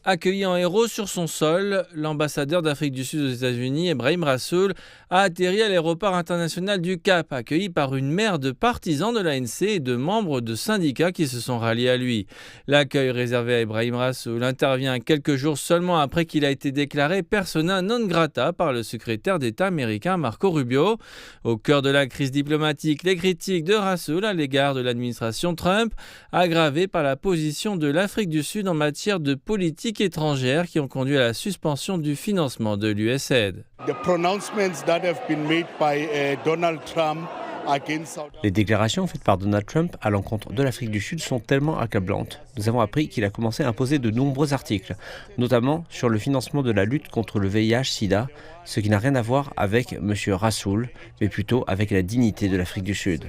Accueilli en héros sur son sol, l'ambassadeur d'Afrique du Sud aux États-Unis, Ebrahim Rassoul, a atterri à l'aéroport international du Cap, accueilli par une mer de partisans de l'ANC et de membres de syndicats qui se sont ralliés à lui. L'accueil réservé à Ebrahim Rassoul intervient quelques jours seulement après qu'il a été déclaré persona non grata par le secrétaire d'État américain Marco Rubio. Au cœur de la crise diplomatique, les critiques de Rassoul à l'égard de l'administration Trump, aggravées par la position de l'Afrique du Sud en matière de politique étrangères qui ont conduit à la suspension du financement de l'USAID. Les déclarations faites par Donald Trump à l'encontre de l'Afrique du Sud sont tellement accablantes. Nous avons appris qu'il a commencé à imposer de nombreux articles, notamment sur le financement de la lutte contre le VIH-Sida, ce qui n'a rien à voir avec M. Rassoul, mais plutôt avec la dignité de l'Afrique du Sud.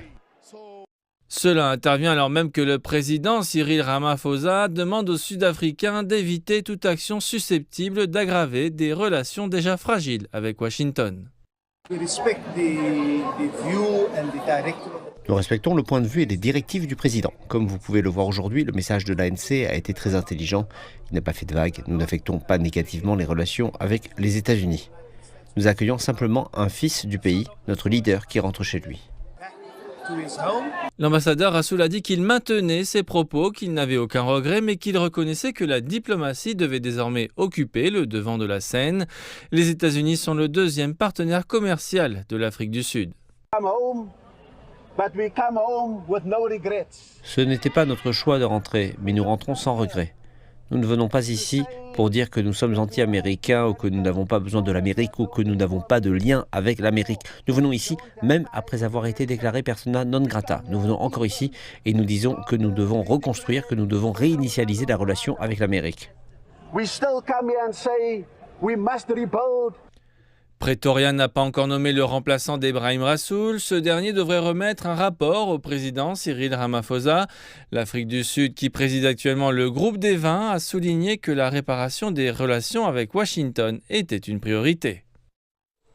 Cela intervient alors même que le président Cyril Ramaphosa demande aux Sud-Africains d'éviter toute action susceptible d'aggraver des relations déjà fragiles avec Washington. Nous respectons le point de vue et les directives du président. Comme vous pouvez le voir aujourd'hui, le message de l'ANC a été très intelligent. Il n'a pas fait de vagues. Nous n'affectons pas négativement les relations avec les États-Unis. Nous accueillons simplement un fils du pays, notre leader, qui rentre chez lui. L'ambassadeur Rassoul a dit qu'il maintenait ses propos, qu'il n'avait aucun regret, mais qu'il reconnaissait que la diplomatie devait désormais occuper le devant de la scène. Les États-Unis sont le deuxième partenaire commercial de l'Afrique du Sud. Ce n'était pas notre choix de rentrer, mais nous rentrons sans regret. Nous ne venons pas ici pour dire que nous sommes anti-américains ou que nous n'avons pas besoin de l'Amérique ou que nous n'avons pas de lien avec l'Amérique. Nous venons ici même après avoir été déclaré persona non grata. Nous venons encore ici et nous disons que nous devons reconstruire, que nous devons réinitialiser la relation avec l'Amérique. Pretoria n'a pas encore nommé le remplaçant d'Ebrahim Rassoul. Ce dernier devrait remettre un rapport au président Cyril Ramaphosa. L'Afrique du Sud, qui préside actuellement le groupe des 20, a souligné que la réparation des relations avec Washington était une priorité.